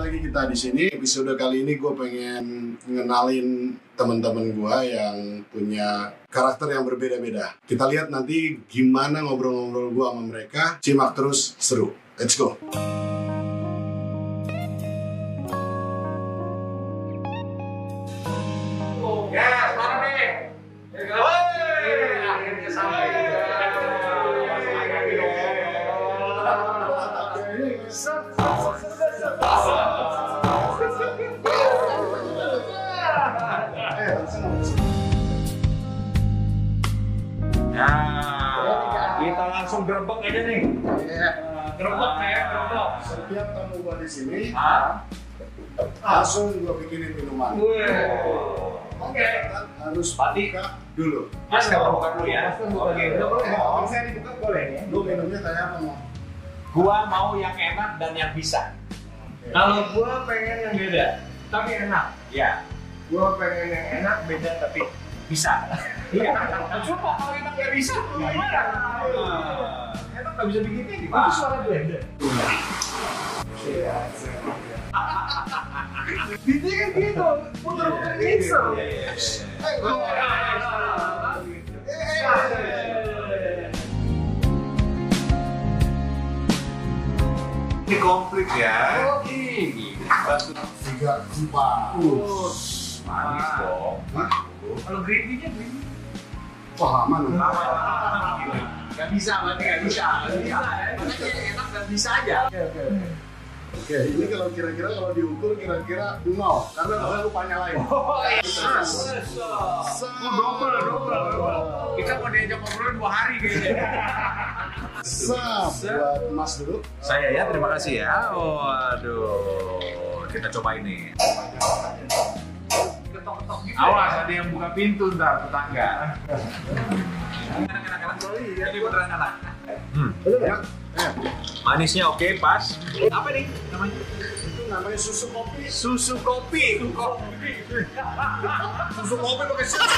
lagi kita di sini. Episode kali ini gue pengen ngenalin teman-teman gue yang punya karakter yang berbeda-beda. Kita lihat nanti gimana ngobrol-ngobrol gue sama mereka. Simak terus, seru. Let's go. Kita langsung gerbek aja nih. Gerbek ya, gerbek. Setiap tamu gua di sini, langsung gua bikinin minuman. Oke. Harus buka dulu. Masker buka dulu ya. Oke. Kalau saya dibuka boleh ya? Lu minumnya kayak apa mau? Gua mau yang enak dan yang bisa. Kalau gua pengen yang beda, tapi enak. Ya. Gua pengen yang enak, beda tapi bisa. Iya. Coba kalau enak nggak bisa, gimana? Enak nggak bisa begini Itu gimana? suara blender. Ini kan gitu, puter-puter mixer. Ini komplit ya. Ini. 3, 4. Manis dong. Hah? Kalau green-nya green. Wah, aman. Gak bisa, berarti gak bisa. Makanya enak dan bisa aja. Oke, ini kalau kira-kira kalau diukur kira-kira 0 karena nggak lupanya lain. Double. Kita mau diajak ngobrol 2 hari kayaknya. Buat Mas dulu. Saya ya, terima kasih ya. Waduh, kita coba ini. Ketok-ketok gitu. Awas, ada yang buka pintu ntar tetangga. Enak. Ini beneran enak. Ya. Manisnya oke, pas. Apa nih namanya? Itu namanya susu kopi. Susu kopi. Susu kopi pakai susu.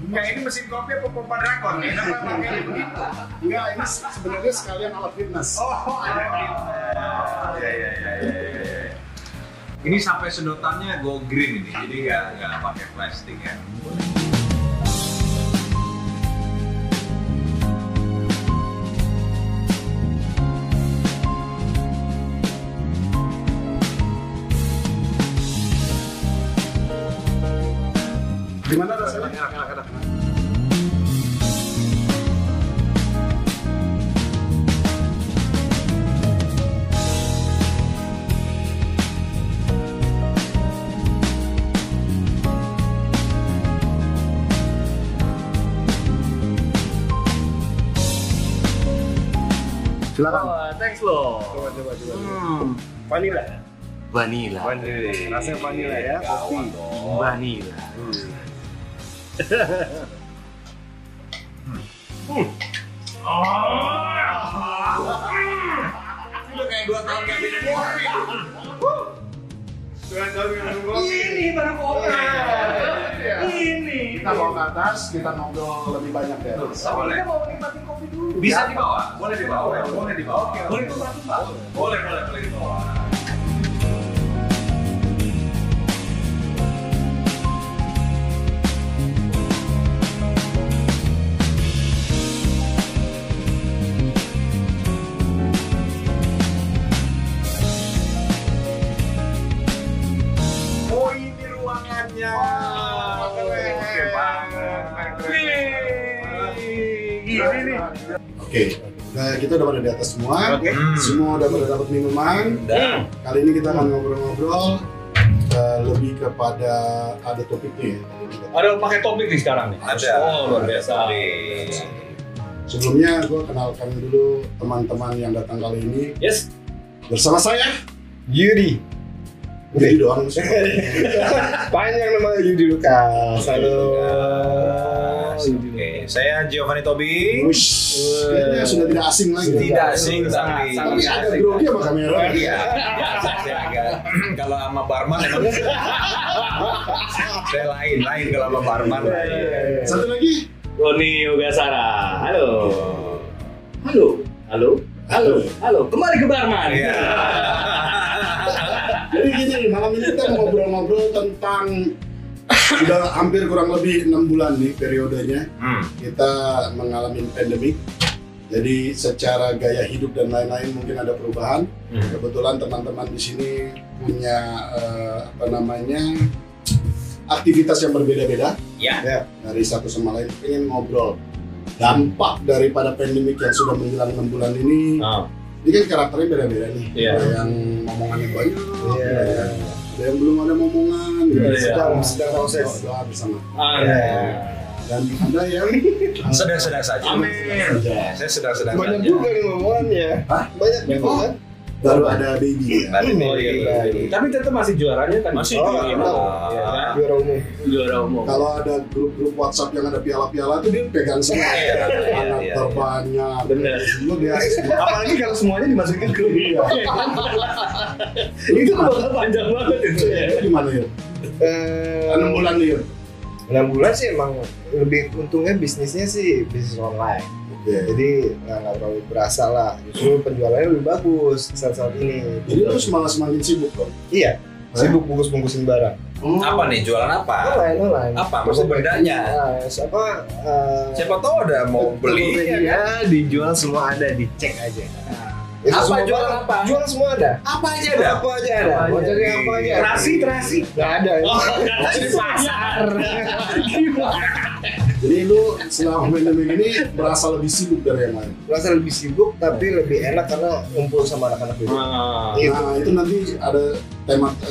Enggak, ini mesin kopi apa pompa dragon nih? Kenapa pakainya begitu? Enggak, ini sebenarnya sekalian alat fitness. Oh, ada ya. Ini sampai sedotannya go green ini, jadi nggak pakai plastik ya. Gimana rasanya? Enak. Silakan. Oh, thanks loh. Coba. Vanilla. Vanilla. Rasanya vanilla ya, kopi. Vanilla. Udah kayak 2 tahun nggak minum kopi. Ini baru kopi. Ini. Kita bawa ke atas, kita ngobrol lebih banyak ya. Boleh. Kita mau nikmatin kopi dulu. Bisa dibawa? Boleh dibawa. Boleh dibawa. Boleh tuh Mbak. Boleh dibawa. Oh, ini ruangannya. Oke banget. Ini nih. Oke. Nah, kita udah pada di atas semua. Oke. Semua udah pada dapat minuman. Kali ini kita akan ngobrol-ngobrol lebih kepada ada topiknya ya. Ada pakai topik nih sekarang nih. Ada. Oh, luar biasa. Sebelumnya gue kenalkan dulu teman-teman yang datang kali ini. Yes. Bersama saya Yudi. Yudi doang. Panjang namanya Yudi Lukas. Halo. Oke, saya Giovanni Tobi. Wush, kayaknya sudah tidak asing lagi. Tidak asing tapi Tapi agak grogi sama kamera. Iya, biasa saya agak kalau sama barman emang saya lain kalau sama barman. Satu lagi. Roni Yogasara. Halo. Halo. Halo. Halo. Halo. Kembali ke Barman. Iya. Jadi gini, malam ini kita ngobrol-ngobrol tentang sudah hampir kurang lebih 6 bulan nih periodenya kita mengalami pandemik. Jadi secara gaya hidup dan lain-lain mungkin ada perubahan. Kebetulan teman-teman di sini punya aktivitas yang berbeda-beda. Ya. Dari satu sama lain pengen ngobrol dampak daripada pandemik yang sudah menjelang 6 bulan ini. Ini kan karakternya beda-beda nih. Ada yang ngomongannya banyak, ada yang belum ada ngomongan, sedang proses doa bersama. Dan ada yang Sedang-sedang saja. Amin. Saya sedang-sedang banyak saja. juga nih ngomongannya. Banyak juga kan? baru ada baby ya. Tapi tetap masih juaranya kan? Masih juara. Juara umum. Juara umum. Kalau ada grup WhatsApp yang ada piala-piala itu dia pegang semua. Anak terbanyak. Bener. Semua dia. Apalagi kalau semuanya dimasukin ke dia. Itu bakal panjang banget itu ya. Itu gimana ya? 6 bulan nih ya. 6 bulan sih emang lebih untungnya bisnisnya sih bisnis online. Jadi nggak terlalu berasa lah. Justru penjualannya lebih bagus saat ini. Jadi lu semakin sibuk dong. Iya. Sibuk bungkus-bungkusin barang. Apa nih, jualan apa? Online. Apa maksud bedanya? Siapa tahu ada mau beli ya, dijual semua ada, dicek aja. Itu Apa semua jual barang. apa? Jual semua ada. Apa aja ada? Apa aja ada. Mau cari apa aja. Terasi. Nggak ada. Di pasar. Jadi lu selama pandemi ini berasa lebih sibuk dari yang lain. Merasa lebih sibuk tapi lebih enak karena ngumpul sama anak-anak itu. Nah itu nanti ada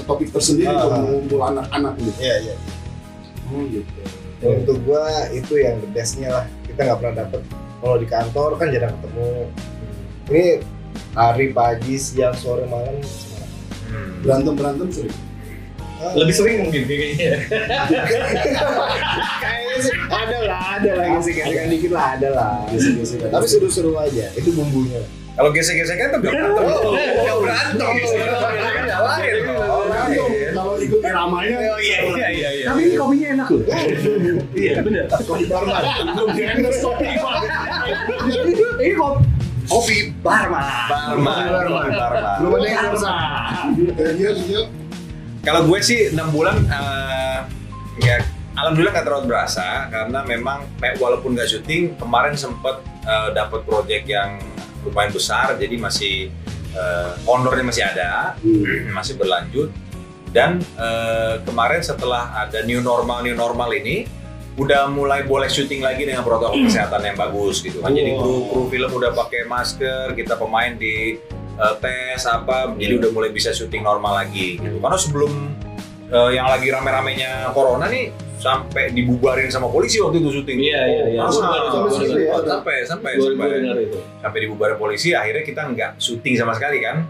topik tersendiri untuk mengumpul anak-anak ini. Iya. Oh gitu. Dan untuk gua itu yang the bestnya lah. Kita nggak pernah dapet. Kalau di kantor kan jarang ketemu. Ini hari, pagi, siang, sore, malam. Berantem sering. Lebih sering mungkin kayaknya. Kayaknya sih ada lah gesek-gesekan dikit lah ada lah. Gesek-gesekan. Tapi seru-seru aja. Itu bumbunya. Kalau gesek-gesekan tuh gak berantem. Gak berantem. Kalau ikut iramanya. Iya. Tapi ini kopinya enak loh. Iya bener. Kopi barman. Belum di-endorse kopi. Ini kopi Barman. Belum ada yang endorse. Iya. Kalau gue sih 6 bulan ya alhamdulillah nggak terlalu berasa karena memang walaupun nggak syuting kemarin sempet dapat project yang lumayan besar jadi masih honornya masih ada masih berlanjut dan kemarin setelah ada new normal ini udah mulai boleh syuting lagi dengan protokol kesehatan yang bagus gitu kan jadi kru film udah pakai masker kita pemain di tes apa jadi udah mulai bisa syuting normal lagi gitu karena sebelum yang lagi rame-ramenya corona nih sampai dibubarin sama polisi waktu itu syuting. Iya. Sampai dibubarin polisi akhirnya kita nggak syuting sama sekali kan.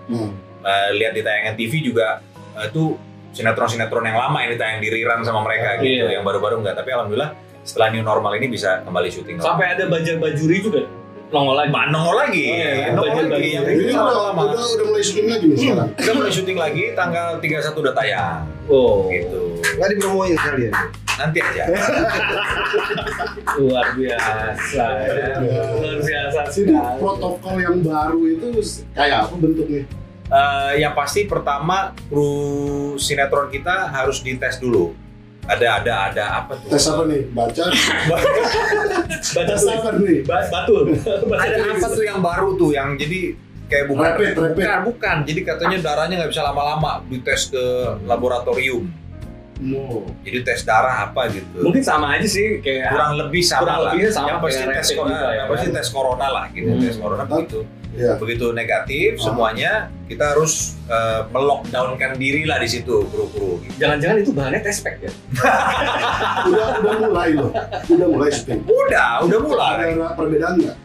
Lihat di tayangan TV juga itu sinetron-sinetron yang lama yang ditayang di rerun sama mereka gitu yang baru-baru nggak tapi alhamdulillah setelah new normal ini bisa kembali syuting. Sampai ada bajuri juga. Nongol lagi. Ini udah mulai syuting lagi nih sekarang. Kita mulai syuting lagi tanggal 31 udah tayang. Gitu. Nggak dipromoin sekalian. Nanti aja. Luar biasa. Jadi protokol yang baru itu kayak apa bentuknya? Yang pasti pertama kru sinetron kita harus dites dulu. Ada apa tuh? Tes apa nih? Baca apa nih? Batul. Ada apa tuh yang baru tuh yang jadi kayak rapid. Bukan. Jadi katanya darahnya nggak bisa lama-lama dites ke laboratorium. Jadi tes darah apa gitu. Mungkin sama aja sih kayak kurang lebih sama lah. Yang pasti tes corona, yang pasti tes corona lah gitu. Tes corona begitu. Begitu negatif semuanya kita harus melockdownkan diri lah di situ kru-kru. Gitu. Jangan-jangan itu bahannya test pack ya? udah mulai loh. Udah mulai syuting. Udah mulai. Ada perbedaan nggak?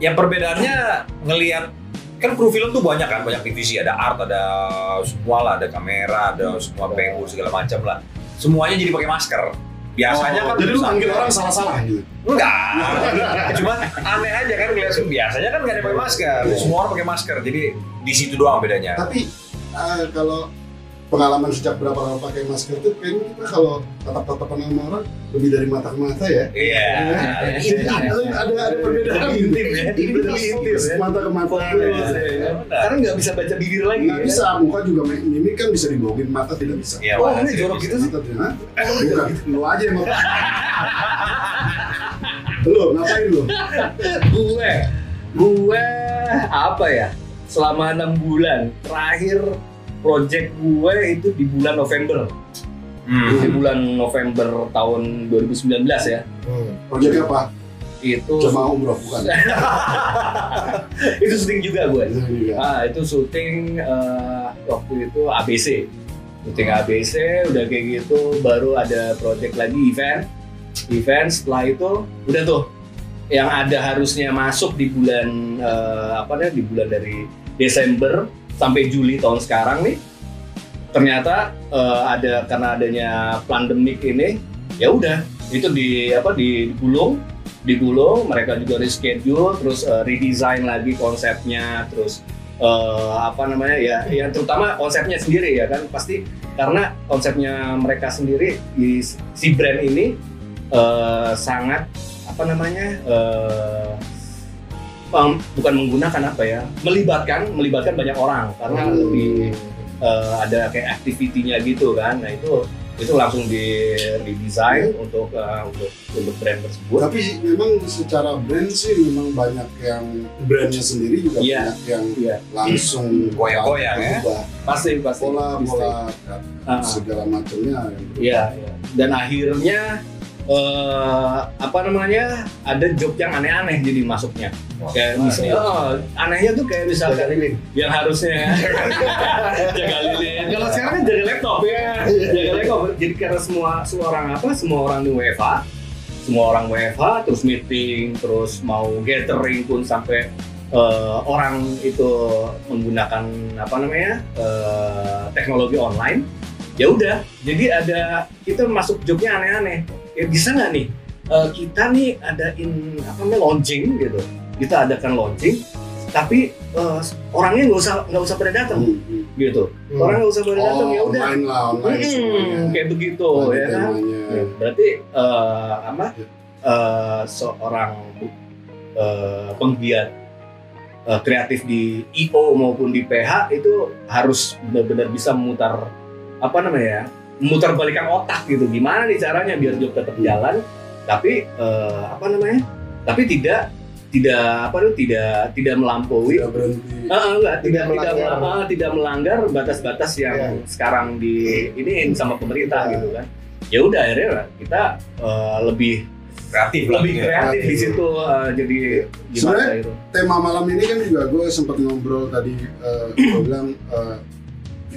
Yang perbedaannya ngelihat kan kru film tuh banyak kan, banyak divisi, ada art, ada semua lah, ada kamera, ada semua penghulu segala macam lah. Semuanya jadi pakai masker. Biasanya kan jadi lu panggil orang salah-salah gitu. Enggak. Cuma aneh aja kan ngeliat biasanya kan nggak ada pakai masker. Semua orang pakai masker. Jadi di situ doang bedanya. Tapi kalau pengalaman sejak berapa lama pakai masker itu kayaknya kita kalau tatap-tatapan sama orang lebih dari mata ke mata ya. Iya. Ada perbedaan gitu. Mata ke mata. Karena nggak bisa baca bibir lagi. Nggak bisa, muka juga mimik kan bisa dibohongin, mata tidak bisa. Iya, Oh, ini jorok gitu sih. Mata tidak. Bukan, lu aja yang mau. Lu ngapain lu? Gue apa ya? Selama 6 bulan terakhir project gue itu di bulan November. Di bulan November tahun 2019 ya. Proyek apa? Itu Jemaah umroh bukan? itu syuting juga gue. Itu juga. Itu syuting waktu itu ABC. Syuting ABC udah kayak gitu, baru ada project lagi event. Setelah itu udah tuh yang ada harusnya masuk di bulan di bulan dari Desember sampai Juli tahun sekarang nih, ternyata karena adanya pandemik ini, ya udah itu digulung, mereka juga reschedule, terus redesign lagi konsepnya, terus ya terutama konsepnya sendiri ya kan, pasti karena konsepnya mereka sendiri si brand ini sangat bukan menggunakan melibatkan banyak orang karena lebih ada kayak activity-nya gitu kan. Nah itu langsung di-design untuk brand tersebut. Tapi memang secara brand sih memang banyak yang brandnya sendiri juga banyak yang langsung goyang-goyang ya. Pasti Pola segala macamnya. Iya. Dan akhirnya ada job yang aneh-aneh jadi masuknya. Kayak misalnya anehnya tuh kayak misalkan yang harusnya jaga lilin. Kalau sekarang kan jaga laptop ya. Jaga laptop. Jadi karena semua orang di WFH, terus meeting, terus mau gathering pun sampai orang itu menggunakan teknologi online. Ya udah, jadi kita masuk jobnya aneh-aneh. Ya bisa nggak nih kita nih adain launching gitu, kita adakan launching tapi orangnya nggak usah pada datang gitu, orang nggak usah pada datang, ya udah online kayak begitu ya kan. Berarti seorang penggiat kreatif di IO maupun di PH itu harus benar-benar bisa memutar balikan otak gitu, gimana nih caranya biar job tetap jalan tapi tapi tidak melampaui, tidak melanggar batas-batas yang sekarang ini sama pemerintah gitu kan. Ya udah akhirnya kita lebih kreatif di situ. Jadi gimana itu tema malam ini kan juga gue sempat ngobrol tadi, gue bilang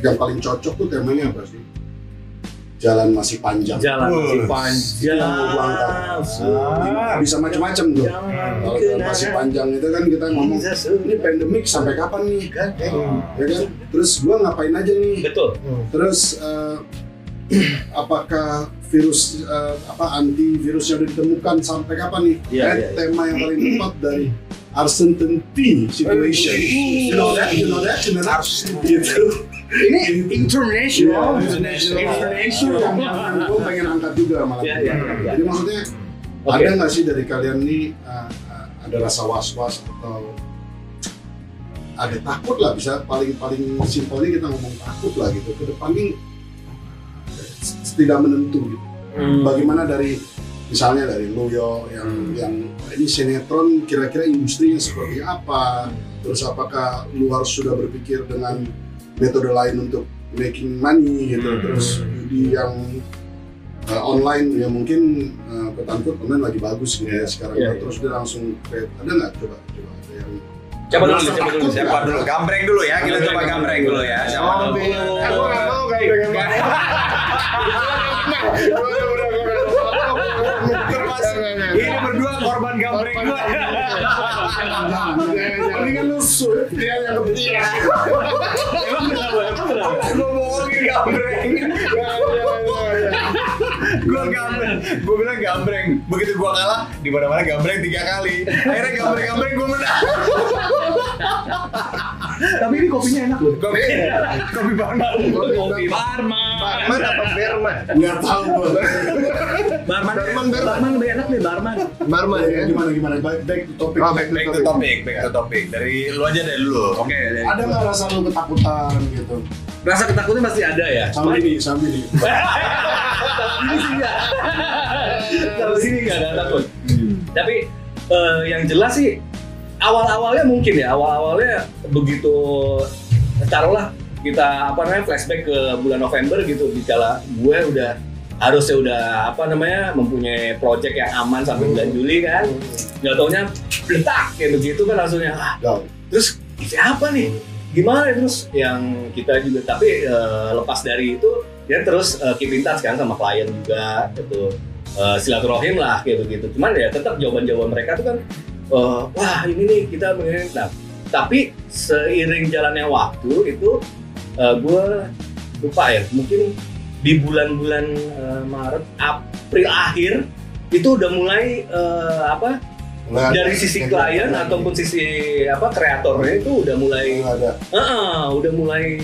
yang paling cocok tuh temanya apa sih? Jalan masih panjang. Bisa macam-macam tuh. Kalau jalan masih panjang itu kan kita ngomong ini pandemik sampai kapan nih? Ya kan? Terus gua ngapain aja nih? Betul. Terus apakah virus antivirus yang ditemukan sampai kapan nih? Tema yang paling tepat dari uncertainty situation. You know that? Gitu. Ini international. Gue pengen angkat juga malah. Jadi maksudnya ada nggak sih dari kalian nih ada rasa was-was atau ada takut lah, bisa paling simpelnya kita ngomong takut lah gitu. Ke depan nih tidak menentu gitu. Bagaimana misalnya dari Loyo yang ini sinetron, kira-kira industrinya seperti apa? Terus apakah lu harus sudah berpikir dengan metode lain untuk making money gitu, terus judi yang online ya mungkin quote-unquote online lagi bagus gitu ya sekarang, terus dia langsung create. Ada nggak coba ada yang siapa dulu gambreng dulu ya, kita coba gambreng dulu ya, siapa dulu. Aku nggak mau gambreng. Ini berdua korban gambreng gue. Mendingan lu dia yang kebetulan. Gue bohongin gambreng. Gue bilang gambreng. Begitu gue kalah, di mana-mana gambreng 3 kali. Akhirnya gambreng gue menang. Tapi ini kopinya enak loh. Kopi Barman. Kopi Barman. Barman apa Berman? Nggak tahu gue. Barman lebih enak nih Barman. Barman ya. Gimana? Back to topic. Oh, Back to topic. Dari lu aja deh dulu. Oke. Ada nggak rasa lu ketakutan gitu? Rasa ketakutan masih ada ya. Sama ini. Ini sih enggak. Kalau sini enggak ada takut. Tapi yang jelas sih awal-awalnya mungkin ya, awal-awalnya begitu taruhlah kita flashback ke bulan November gitu, dikala gue harusnya udah mempunyai project yang aman sampai bulan Juli kan. Nggak taunya beletak kayak begitu kan langsungnya. Terus siapa nih? Gimana terus yang kita juga tapi lepas dari itu dia terus keep in touch kan sama klien juga gitu. Silaturahim lah kayak begitu. Cuman ya tetap jawaban-jawaban mereka tuh kan wah ini nih kita begini. Nah, tapi seiring jalannya waktu itu gue lupa ya, mungkin di bulan-bulan Maret, April akhir itu udah mulai dari sisi klien ataupun sisi kreatornya itu udah mulai udah mulai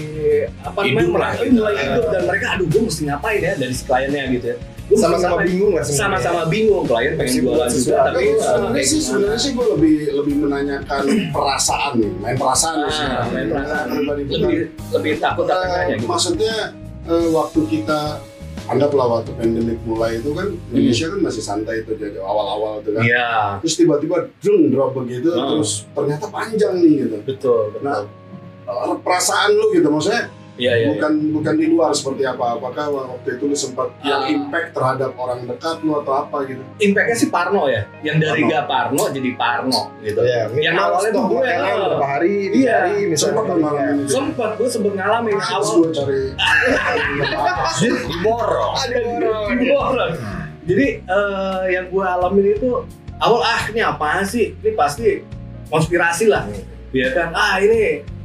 mulai hidup dan mereka gue mesti ngapain ya dari si kliennya gitu ya. Sama-sama bingung lah sebenarnya. Sama-sama bingung, klien pengen jualan juga tapi sebenarnya sih gue lebih menanyakan perasaan nih, main perasaan sih. Main perasaan lebih takut apa gitu. Maksudnya waktu kita anggaplah waktu pandemik mulai itu kan Indonesia kan masih santai itu jadi awal-awal itu kan. Iya. Terus tiba-tiba drop begitu terus ternyata panjang nih gitu. Betul. Nah, perasaan lu gitu maksudnya bukan di luar seperti apa. Apakah waktu itu lu sempat yang impact terhadap orang dekat lu atau apa gitu? Impactnya sih Parno ya. Yang dari gak Parno jadi Parno gitu. Ya, yang awalnya tuh gue beberapa hari, Sempat ngalamin itu. gue sempet ngalamin Terus awal gue cari Diborong. Jadi yang gue alamin itu awal ini apaan sih? Ini pasti konspirasi lah. Ya kan? Ini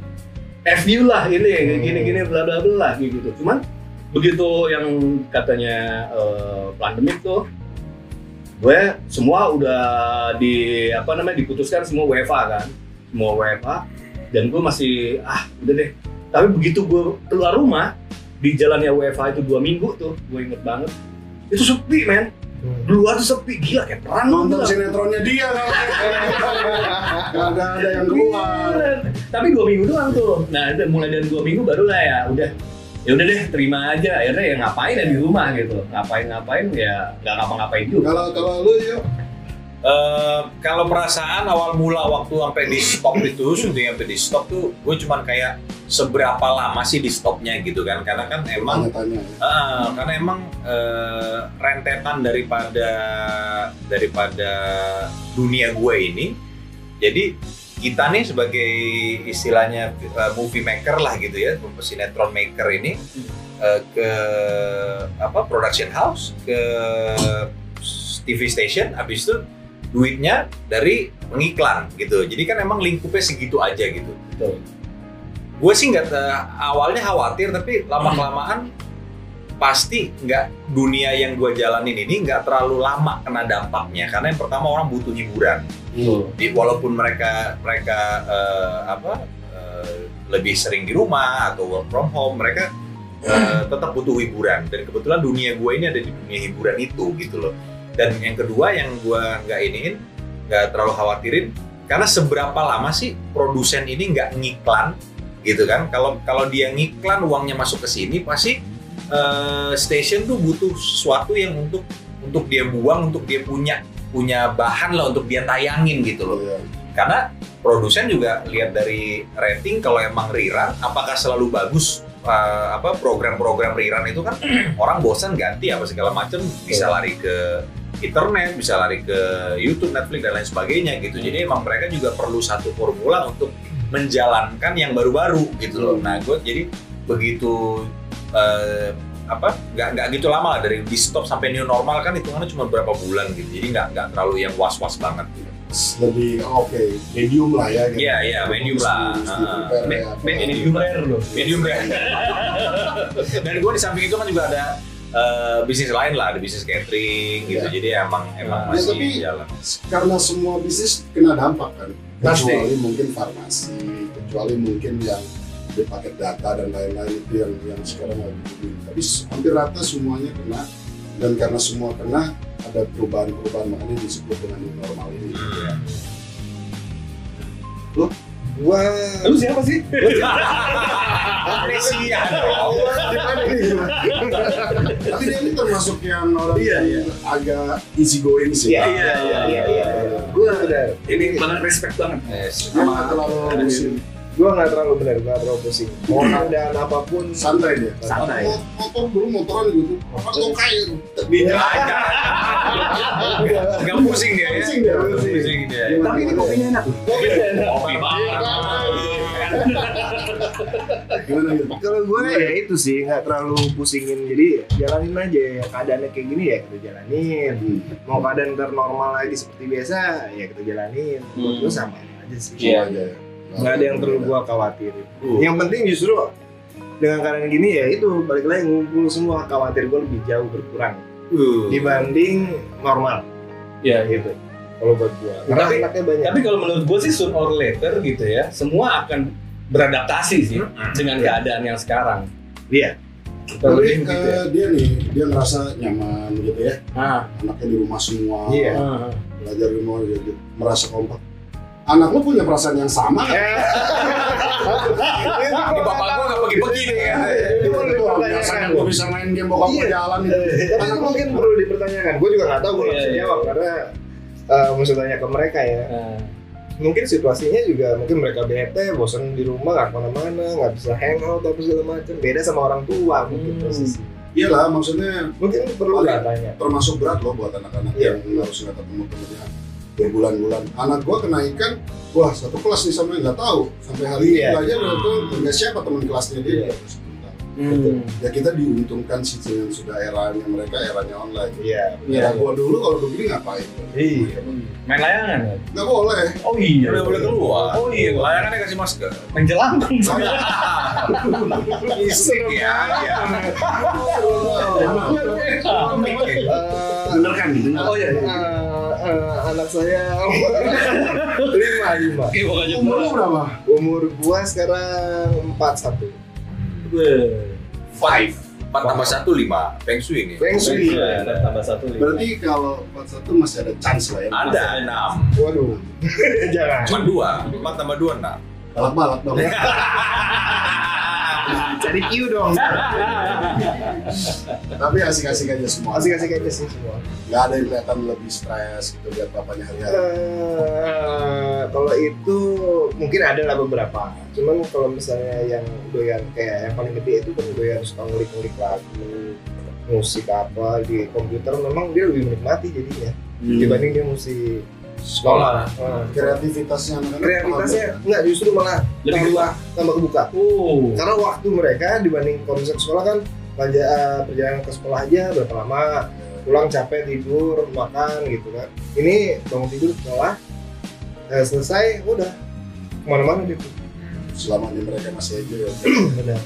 FU lah ini gini bla bla bla lah gitu. Cuman begitu yang katanya pandemik tuh, gue semua udah diputuskan semua WFA kan, semua WFA dan gue masih udah deh. Tapi begitu gue keluar rumah di jalannya WFA itu 2 minggu tuh, gue inget banget itu sepi men. Luar tuh sepi, gila kayak perang. nonton sinetronnya dia nggak ada yang keluar. Tapi 2 minggu doang tuh. Nah mulai dari 2 minggu barulah ya udah deh terima aja. Akhirnya ya ngapain ya di rumah gitu. Ngapain ya nggak ngapa-ngapain juga. Kalau lu yuk. Kalau perasaan awal mula waktu sampai di stop itu, syuting sampai di stop tuh, gue cuman kayak seberapa lama sih di stopnya gitu kan? Karena kan emang, karena emang rentetan daripada dunia gue ini. Jadi kita nih sebagai istilahnya movie maker lah gitu ya, sinetron maker ini ke production house, ke TV station, habis itu duitnya dari pengiklan gitu. Jadi kan emang lingkupnya segitu aja gitu. Gue sih awalnya khawatir, tapi lama-kelamaan pasti nggak, dunia yang gue jalanin ini nggak terlalu lama kena dampaknya. Karena yang pertama orang butuh hiburan. Walaupun mereka lebih sering di rumah atau work from home, mereka tetap butuh hiburan. Dan kebetulan dunia gue ini ada di dunia hiburan itu gitu loh. Dan yang kedua yang gue nggak terlalu khawatirin, karena seberapa lama sih produsen ini nggak ngiklan gitu kan? Kalau dia ngiklan uangnya masuk ke sini, pasti station tuh butuh sesuatu yang untuk dia buang, untuk dia punya bahan lah untuk dia tayangin gitu loh. Karena produsen juga lihat dari rating, kalau emang rerun apakah selalu bagus. Program-program rerun itu kan orang bosan ganti apa segala macam, bisa lari ke internet, bisa lari ke YouTube, Netflix dan lain sebagainya gitu. Jadi emang mereka juga perlu satu formula untuk menjalankan yang baru-baru gitu loh. Nah gue jadi begitu nggak gitu lama lah, dari di stop sampai new normal kan hitungannya cuma berapa bulan gitu. Jadi nggak terlalu yang was-was banget gitu. Lebih medium lah ya gitu. Iya, medium lah. Medium rare loh. Medium rare. Dan gue di samping itu kan juga ada bisnis lain lah, ada bisnis catering gitu. Jadi emang masih tapi jalan. Karena semua bisnis kena dampak kan. Pasti. Kecuali mungkin farmasi, kecuali mungkin yang di paket data dan lain-lain itu yang sekarang lagi booming. Tapi hampir rata semuanya kena, dan karena semua kena ada perubahan-perubahan, makanya disebut dengan new normal ini. Gua Lu siapa sih? Amnesia dong. Tapi dia ini termasuk yang orang Iya, yang agak easy going sih. Iya. Gua benar. Ini banget respect banget. Dia nggak terlalu pusing. Gua nggak terlalu benar, gua nggak terlalu pusing. Mau keadaan apapun Santai dia. Santai. Motor dulu motoran gitu. Orang kaya dia. Nggak pusing dia ya. Pusing dia. Pusing dia. Tapi ini kopinya enak. Kopi banget. Gimana gitu? Kalau gue ya itu sih nggak terlalu pusingin, jadi jalanin aja ya, keadaannya kayak gini ya kita jalanin. Mau keadaan ntar normal lagi seperti biasa ya kita jalanin. Buat gue sama aja sih. Iya. aja. Nggak ada yang perlu gue khawatirin. Yang penting justru dengan keadaan gini ya itu balik lagi ngumpul semua, khawatir gue lebih jauh berkurang dibanding normal. Iya. Gitu. Kalau buat gue, karena Tapi- anaknya banyak. Tapi kalau menurut gue sih soon or later gitu ya, semua akan beradaptasi sih dengan keadaan yang sekarang. Iya. Kurang Tapi lebih begitu ya. dia ngerasa nyaman gitu ya. Ah, Anaknya di rumah semua. Iya. Belajar di rumah gitu. Merasa kompak. Anak lu punya perasaan yang sama nggak? Ini bapak gua nggak pergi-pergi nih kan. Biasanya gua bisa main game bokap gua jalan gitu. Tapi itu mungkin perlu dipertanyakan. Gue juga nggak tahu, gue nggak bisa Iya, iya. jawab karena mesti tanya ke mereka ya. ah. Mungkin situasinya juga mungkin mereka bete, bosan di rumah, nggak kemana-mana, nggak bisa hangout apa segala macam. Beda sama orang tua mungkin posisi. Iyalah, maksudnya Mungkin perlu Paling- tanya. termasuk berat loh buat anak-anak Iya. yang harus nggak ketemu temennya berbulan-bulan. Anak gua kenaikan, wah satu kelas nih sama nggak tahu sampai hari ini Iya. belajar udah tuh nggak siapa teman kelasnya dia. Iya. Nggak tahu. Ya kita diuntungkan sih dengan sudah eranya mereka, eranya online. Iya. Era gua dulu kalau begini ngapain? Iya. Main layangan kan? Nggak boleh. Oh iya. Udah boleh keluar. Oh iya. Layangannya kasih masker. Main jelangkung. Isik ya. Iya. Bener kan gitu? Oh iya. Anak saya 5. Oke, pokoknya Umur lu berapa? Umur gua sekarang 41. 5. 4 tambah 1 5. Feng Shui nih. Feng Shui. Tambah 1 5. Berarti kalau 41 masih ada chance lah ya. Ada 6. Waduh. Jangan. Cuma 2. 4 tambah 2 6. Balak-balak dong. Cari Q dong. Tapi asik-asik aja semua. Asik-asik aja sih semua. Nggak ada yang kelihatan lebih stres gitu lihat bapaknya hari-hari. Kalau itu mungkin ada lah beberapa. Cuman kalau misalnya yang doyan kayak yang paling gede itu kan doyan suka ngulik-ngulik lagu, musik apa di komputer, memang dia lebih menikmati jadinya dibanding dia mesti Sekolah. Kreativitasnya anak-anak Kreativitasnya enggak, justru malah Lebih tambah kebuka. Oh. Karena waktu mereka dibanding kalau misalnya ke sekolah kan perjalanan ke sekolah aja berapa lama, pulang capek tidur makan gitu kan. Ini bangun tidur sekolah selesai udah kemana-mana gitu. selama ini mereka masih aja ya. Benar.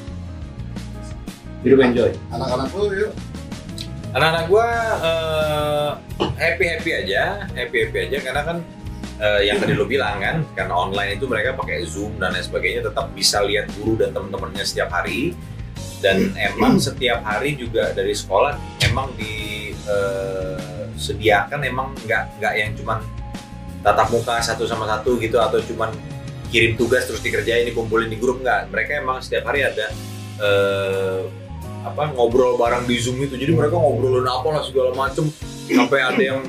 Hidup enjoy. Anak-anak lu yuk. Anak-anak gua happy aja karena kan yang tadi lo bilang kan, karena online itu mereka pakai Zoom dan lain sebagainya, tetap bisa lihat guru dan teman-temannya setiap hari. Dan emang setiap hari juga dari sekolah emang disediakan emang nggak yang cuman tatap muka satu sama satu gitu, atau cuman kirim tugas terus dikerjain dikumpulin di grup, nggak. Mereka emang setiap hari ada ngobrol bareng di Zoom itu. Jadi mereka ngobrolin apa lah segala macem, sampai ada yang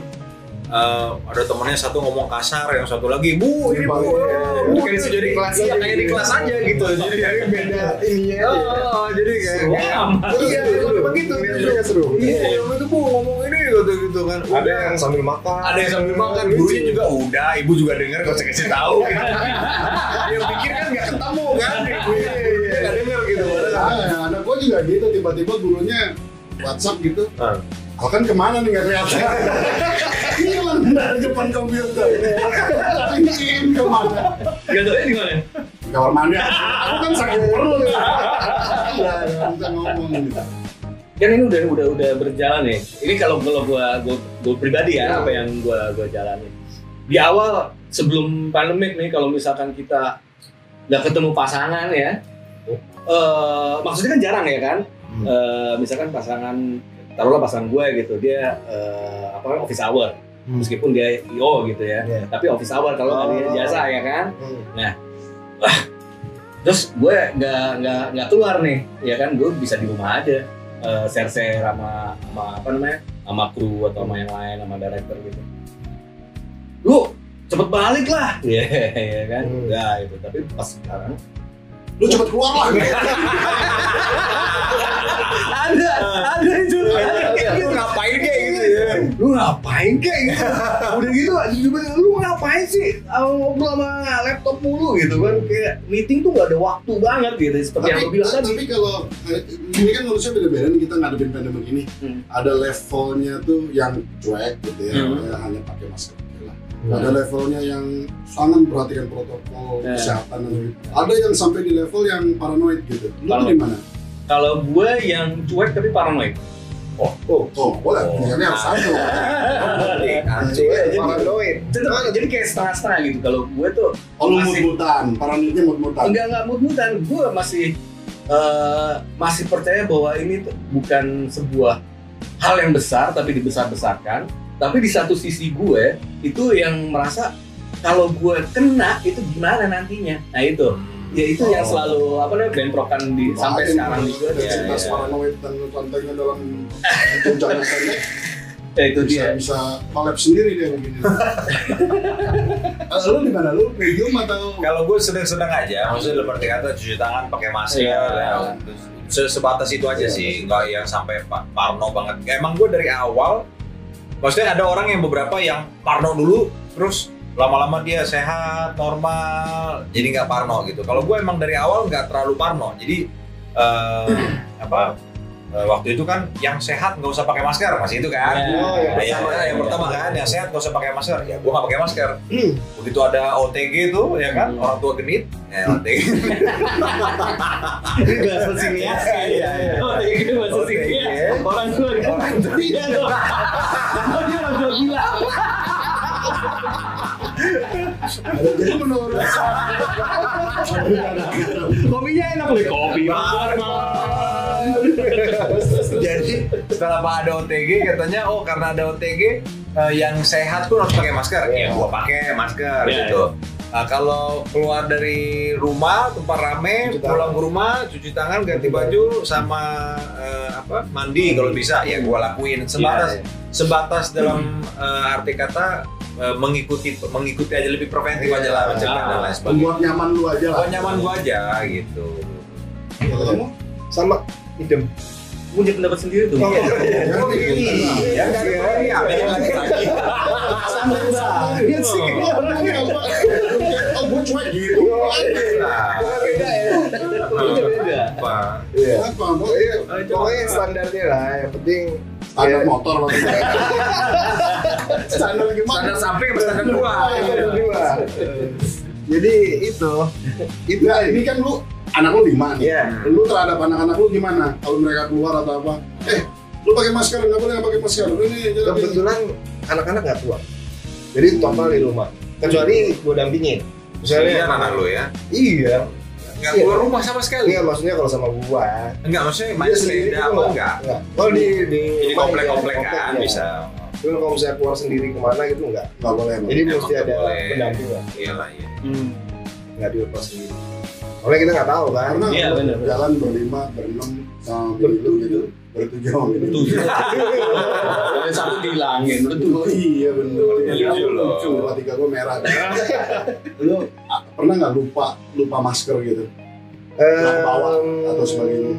ada temennya satu ngomong kasar, yang satu lagi bu ini bu, bu kayak itu jadi kelas ya, kayak di kelas aja gitu. Jadi beda ininya aja. jadi kayak Iya, memang gitu. Itu seru. iya itu bu ngomong ini gitu kan. Ada yang sambil makan. Ada yang sambil makan, gurunya juga udah, ibu juga denger, gak usah kasih tahu. Yang pikir kan nggak ketemu kan, ibunya nggak denger gitu. Anak gua juga gitu, tiba-tiba gurunya WhatsApp gitu. Kan kemana nih nggak kelihatan? Hilang dari depan komputer. Ini kemana? Gak tau di mana? Kamar mandi. Aku kan sakit perut. Nggak bisa ngomong gitu. kan ini udah berjalan nih. Ini kalau gue pribadi ya, apa yang gue jalani. Di awal sebelum pandemik nih, kalau misalkan kita nggak ketemu pasangan ya, maksudnya kan jarang ya kan. Misalkan taruhlah pasangan gue gitu, dia office hour, meskipun dia IO gitu ya, tapi office hour kalau ada jasa ya kan. Nah, terus gue nggak keluar nih, ya kan, gue bisa di rumah aja, share sama sama kru atau sama yang lain, sama director gitu. Lu cepet balik lah, ya kan, ya itu. Tapi pas sekarang lu cepet keluar lah. ada itu. Lu ngapain kayak gitu ya? Lu ngapain kayak gitu? Udah gitu, lu ngapain sih ngobrol sama laptop mulu gitu kan? Kayak meeting tuh gak ada waktu banget gitu, seperti yang lu bilang tadi. Tapi kalau ini kan manusia beda-beda nih, kita ngadepin pandemi ini. Ada levelnya tuh yang cuek gitu ya, hanya pakai masker. Ada levelnya yang sangat memperhatikan protokol kesehatan dan gitu. Ada yang sampai di level yang paranoid gitu. Lu tuh di mana? Kalau gue yang cuek tapi paranoid. Boleh. Ini harus satu. Paranoid. Jadi kayak setengah-setengah gitu. Kalau gue tuh lu mut-mutan, paranoidnya mut-mutan. Enggak mut-mutan. Gue masih percaya bahwa ini tuh bukan sebuah hal yang besar tapi dibesar-besarkan. Tapi di satu sisi gue itu yang merasa kalau gue kena itu gimana nantinya. Nah itu, ya itu yang selalu bentrokan sampai sekarang di gue. Intensitas paranoid dan kontennya dalam guncangan pendek. Ya itu dia. Bisa collab sendiri dia begini. Lu di mana? Lu medium atau? Kalau gue sedang aja, maksudnya dalam arti kata cuci tangan, pakai masker, ya. Sebatas itu aja sih, nggak yang sampai parno banget. Emang gue dari awal. Maksudnya ada orang yang beberapa yang parno dulu, terus lama-lama dia sehat, normal, jadi nggak parno gitu. Kalau gue emang dari awal nggak terlalu parno, jadi waktu itu kan yang sehat nggak usah pakai masker, masih itu kan? Yang pertama kan, yang sehat nggak usah pakai masker, ya gue nggak pakai masker. Begitu ada OTG tuh, ya kan, orang tua genit, OTG. Ini bahasa sini ya, OTG bahasa sini ya, orang tua genit. Dia orang tua gila. Jadi menurut Kopinya enak nih, kopi. Jadi setelah ada OTG katanya, karena ada OTG yang sehat pun harus pakai masker. Ya gua pakai masker gitu. Nah, kalau keluar dari rumah tempat rame, pulang ke rumah cuci tangan, ganti baju, sama mandi kalau bisa ya gua lakuin. Sebatas dalam arti kata mengikuti aja, lebih preventif aja lah, mencegah dan lain sebagainya. Buat nyaman lu aja lah. Buat nyaman gua aja gitu. Kalau kamu sama idem. Punya pendapat sendiri tuh. Ya nggak ada lagi. Santai banget sih. gue cuek gitu. Beda ya. Beda. Apa? Pokoknya standarnya lah. Yang penting Standar motor maksudnya. Standar gimana? Standar samping sama standar dua. Jadi itu. Nah, ini kan lu anak lu 5 nih. Iya. Lu terhadap anak-anak lu gimana? Kalau mereka keluar atau apa? Lu pakai masker, nggak boleh nggak pakai masker. Ini Kebetulan anak-anak nggak keluar. Jadi total di rumah. Kecuali gue dampingin. Misalnya anak lu ya? Iya. Nggak keluar rumah sama sekali? Iya, maksudnya kalau sama gua. Enggak, maksudnya main sepeda apa enggak? Oh di komplek-komplek kan bisa. Tapi kalau misalnya keluar sendiri kemana gitu enggak boleh. Jadi mesti ada boleh. pendamping lah. Iyalah, iya. Nggak dilepas sendiri. Soalnya kita nggak tahu kan. Karena Iya, benar. jalan berlima, berenam sama begitu gitu. Bertujuh sama gitu. Ada satu dihilangin, betul. Iya bener. Lucu. Tiga gue merah. Lu pernah nggak lupa masker gitu? Nggak bawa atau sebagainya?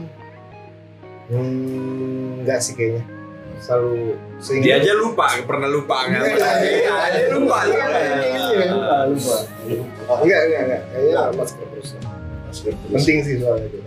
Enggak sih kayaknya. Selalu Dia aja lupa, pernah lupa kan? Dia lupa. Lupa. Enggak. Kayaknya masker terus. Masker terus. Penting sih soalnya itu.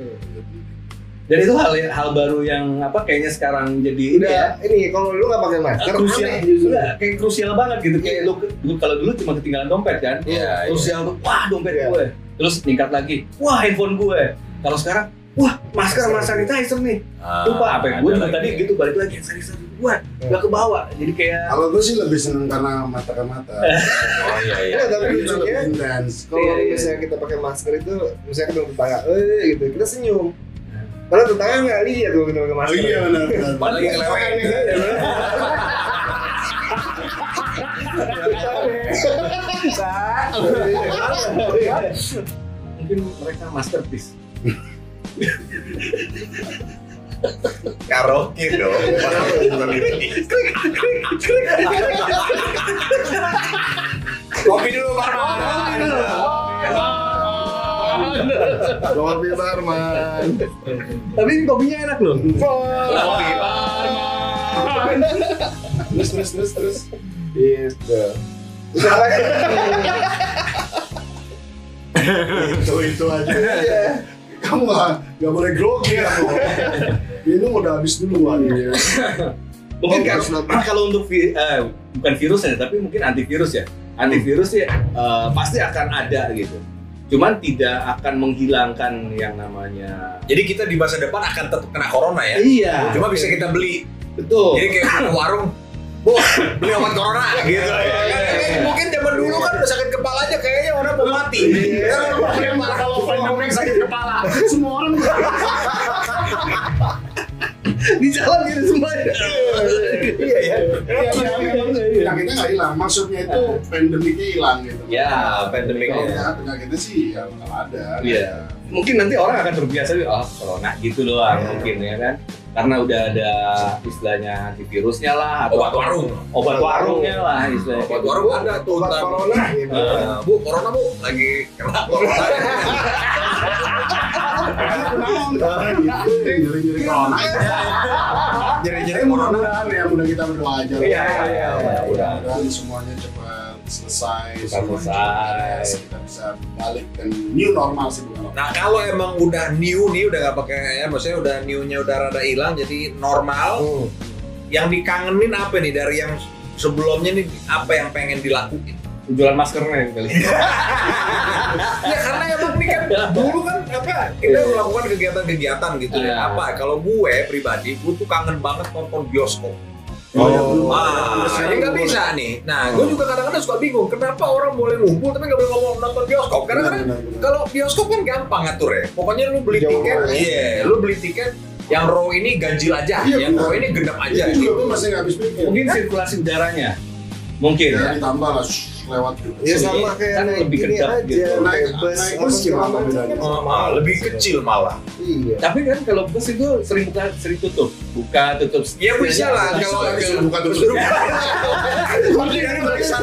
Dan itu hal baru yang kayaknya sekarang jadi ini ya. Ini kalau lu nggak pakai masker Krusial, aneh justru. kayak krusial banget gitu. Kayak lu kalau dulu cuma ketinggalan dompet kan. Iya. Krusial tuh, wah dompet Iya. gue. Terus tingkat lagi, wah handphone gue. Kalau sekarang, wah masker sama sanitizer nih. Lupa apa ya? Gue juga tadi gitu balik lagi sanitizer. Wah, nggak kebawa. Jadi kayak Kalau gue sih lebih seneng karena mata ke mata. Oh iya. Ya, tapi Itu lebih lucunya intens. kalau misalnya kita pakai masker itu, misalnya ketemu tetangga, gitu, kita senyum. Karena tetangga nggak lihat tuh kita pakai Oh masker. iya benar. Padahal lagi keleweng. mungkin mereka masterpiece. Karaoke dong. Kopi dulu Parman. Kopi Parman. Tapi ini kopinya enak loh. Kopi Parman. Terus. Gitu. Itu aja. Kamu nggak boleh grogi ya. Minum udah habis duluan. Mungkin kalau untuk bukan virusnya, tapi mungkin antivirus ya. Antivirus ya pasti akan ada gitu. Cuman tidak akan menghilangkan yang namanya. Jadi kita di masa depan akan tetap kena corona ya. Iya. Cuma bisa kita beli. Betul. Jadi kayak ke warung, Bu, beli obat corona gitu. Mungkin zaman dulu kan udah sakit kepala aja kayaknya orang mau mati. Kalau pandemi sakit kepala, semua orang di jalan gitu semua. Iya ya. penyakitnya nggak hilang. Maksudnya itu pandemiknya hilang gitu. Ya, Kalau pandemiknya. penyakitnya sih ya bakal ada. Iya. Mungkin nanti orang akan terbiasa corona gitu doang mungkin ya kan. Karena udah ada istilahnya antivirusnya lah atau obat warungnya lah istilahnya. Obat warung ada tuh. Obat corona gitu. Bu, corona Bu, lagi kena corona. Nyeri-nyeri corona. Nyeri-nyeri corona. Mudah-mudahan ya, mudah kita berdoa aja. Iya. Mudah-mudahan semuanya cepat selesai. Selesai. Kita bisa balik ke new normal sih bukan. Nah kalau emang udah new nih, udah nggak pakai ya, maksudnya udah new-nya udah rada hilang, jadi normal. Yang dikangenin apa nih dari yang sebelumnya nih, apa yang pengen dilakuin? Jualan maskernya kali. Ya karena emang nih kan dulu kan apa kita melakukan kegiatan-kegiatan gitu ya. Apa kalau gue pribadi, gue tuh kangen banget nonton bioskop. Ya nggak bisa nih. Nah, gue juga kadang-kadang suka bingung, kenapa orang boleh ngumpul tapi nggak boleh ngomong nonton bioskop? Kadang-kadang kalau bioskop kan gampang ngatur ya. Pokoknya lu beli tiket, lu beli tiket yang row ini ganjil aja, yang row ini genap aja. Itu juga gue masih nggak habis pikir. Mungkin sirkulasi udaranya. Mungkin Ya ya. ditambah lah lewat gitu. Ya sama kayak Kan naik lebih gini kedap aja, gitu. Naik bus bus gimana bedanya? Lebih kecil malah. Iya. Tapi kan kalau bus itu sering tutup. Buka tutup. Ya bisa lah kalau bukan tutup. Yang tulisan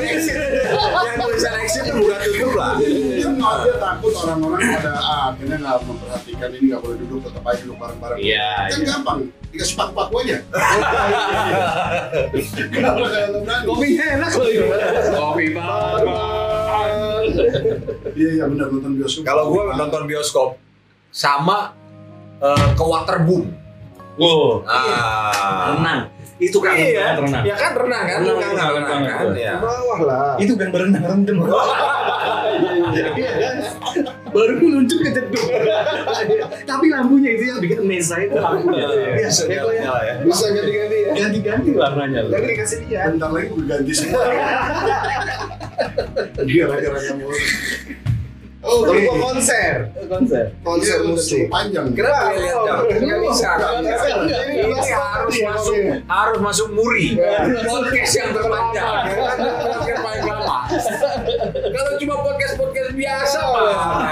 exit itu bukan tutup lah. Mungkin dia takut orang-orang pada akhirnya nggak memperhatikan ini, nggak boleh duduk, tetap aja duduk bareng-bareng. Iya. Kan gampang, dikasih paku-paku aja. Kenapa nggak berani? Kopinya enak loh itu. Kopi Parman. Iya benar, nonton bioskop. Kalau gue nonton bioskop sama ke Waterboom. Wow. Renang. Itu kan Iya, renang. ya kan renang kan, Renang, renang renang, kan, ya. Bawah lah. Itu kan berenang rendem. Baru nunjuk ke jeduk. Tapi lampunya itu yang bikin mesa itu lampunya. Bisa nyala ya. Bisa ganti-ganti ya. Ganti-ganti warnanya loh. Lagi dikasih dia. Bentar lagi gue ganti semua. Dia raja-raja mulu. Oh, kalau gua konser Dia musik. cukup panjang. Kenapa lihat jauh? Nggak bisa. Ini harus masuk muri. Podcast yang terpanjang. Podcast paling lama. Kalau cuma podcast biasa mah.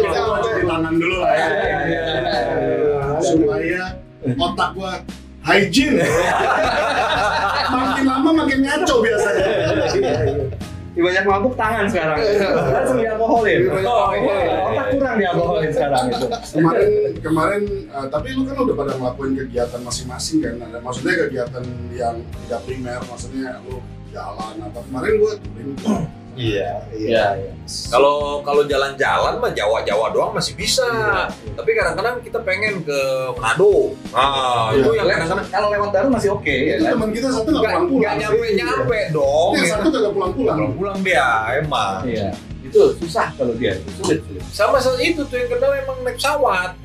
Kita mau cuci tangan dulu lah ya. Supaya otak gua hygiene. Makin lama makin ngaco biasanya. Banyak mabuk tangan sekarang. Langsung dialkoholin. Otak kurang dialkoholin sekarang itu. Kemarin tapi lu kan udah pada ngelakuin kegiatan masing-masing kan. Maksudnya kegiatan yang tidak primer, maksudnya lu jalan apa. Kemarin gua touring. Iya. Kalau jalan-jalan mah Jawa doang masih bisa. Tapi kadang-kadang kita pengen ke Manado. Itu yang kadang-kadang Kalau lewat darat masih oke ya Itu kan? teman kita satu nggak pulang-pulang. nggak nyampe dong. Yang satu kagak pulang-pulang. Pulang dia emang. Iya. itu susah kalau dia, sulit. Sama itu tuh yang kendala emang naik pesawat.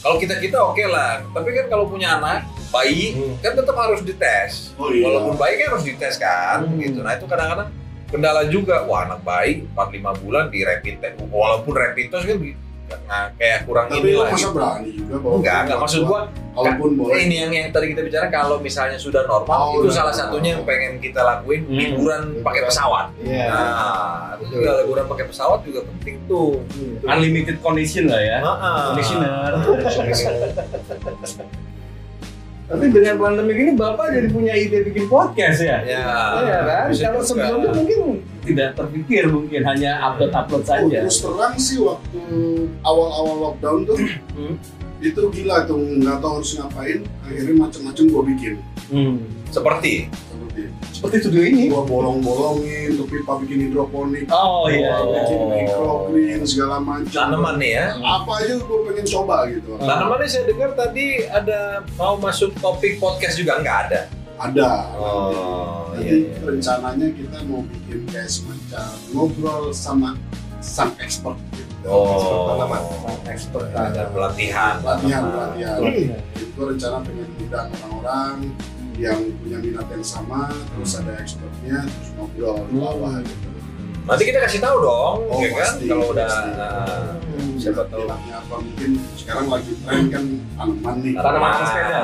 Kalau kita oke lah, tapi kan kalau punya anak bayi kan tetap harus dites. Walaupun bayi kan harus dites kan, gitu. Nah itu kadang-kadang kendala juga. Wah anak bayi 4-5 bulan di rapid test, walaupun rapid test kan kayak kurang tapi ini lo lagi. masa berani juga bawa Enggak maksud gua. Walaupun boleh. Ini yang tadi kita bicara kalau misalnya sudah normal itu salah satunya yang pengen kita lakuin liburan pakai pesawat. Nah, itu juga liburan pakai pesawat juga penting tuh. Unlimited condition lah ya. Conditioner. Tapi dengan pandemi ini Bapak jadi punya ide bikin podcast ya? Iya kan? Kalau sebelumnya mungkin tidak terpikir, mungkin hanya upload saja. Terus terang sih waktu awal-awal lockdown tuh itu gila tuh, nggak tahu harus ngapain, akhirnya macam-macam gue bikin. Seperti studio ini. Gue bolong-bolongin, tuh pipa bikin hidroponik. Oh iya. Bikin microgreen segala macam. tanaman nih ya. Apa aja gue pengen coba gitu. Tanamannya saya dengar tadi ada mau masuk topik podcast juga nggak ada. Ada. Iya. Rencananya kita mau bikin kayak semacam ngobrol sama sang expert gitu. Expert ada pelatihan. Itu rencana pengen undang orang-orang yang punya minat yang sama, terus ada expertnya, terus ngobrol di bawah gitu. Nanti kita kasih tahu dong, ya kan? Pasti, Kalau udah siapa tahu apa, mungkin sekarang lagi tren kan tanaman nih. Tanaman sepeda.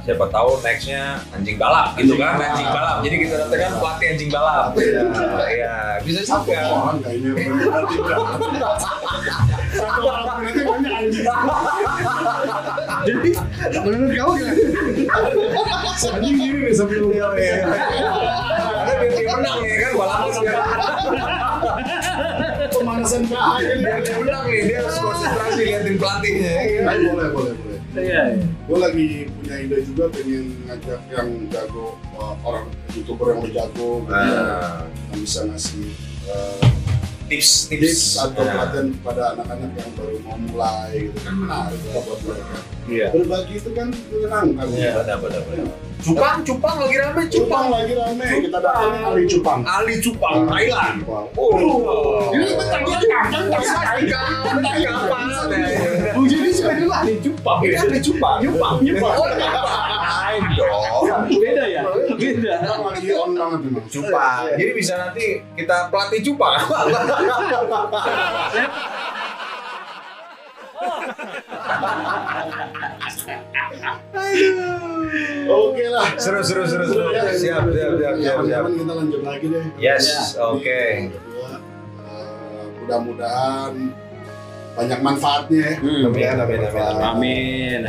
Siapa tahu nextnya anjing balap gitu kan? Anjing balap. Jadi kita nanti kan pelatih anjing balap. Iya, bisa juga. Orang kayaknya satu orang berarti banyak anjing. Jadi menurut kamu gimana? Anjing gini nih sambil lihat ya. Ada dia menang ya kan balap sekarang. Pemanasan bahaya Biar dia menang nih, dia harus konsentrasi liatin pelatihnya. Boleh. Iya. Gue lagi punya ide juga pengen ngajak yang jago, orang YouTuber yang jago, yang bisa ngasih tips atau pelatihan kepada anak-anak yang baru mau mulai gitu kan, menarik lah buat mereka. Iya. Berbagi itu kan menyenangkan. Iya, benar. Cupang lagi rame. Kita datangin Ali Cupang. Thailand. Ini bentar Jadi sebenarnya ahli Cupang. Lain dong. Beda ya? Beda. Sekarang lagi on banget memang. Cupang. Jadi bisa nanti kita pelatih cupang. Oke lah. Seru. Siap. Kapan kita lanjut lagi deh. Yes, oke. Mudah-mudahan banyak manfaatnya ya. Amin.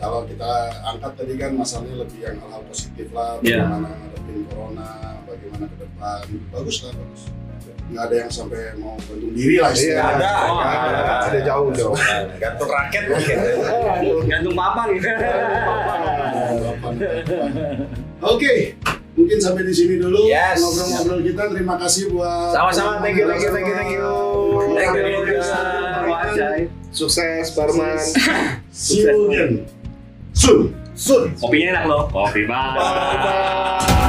Kalau kita angkat tadi kan masalahnya lebih yang hal positif lah, bagaimana ngadepin corona, bagaimana ke depan. Bagus. Nggak ada yang sampai mau gantung diri lah istilahnya. Ada jauh. Gantung raket mungkin. Gantung papan. Oke, mungkin sampai di sini dulu ngobrol-ngobrol kita. Terima kasih buat Sama-sama, thank you. Sukses Parman. See you again soon. Kopinya enak loh. Kopi banget. Bye.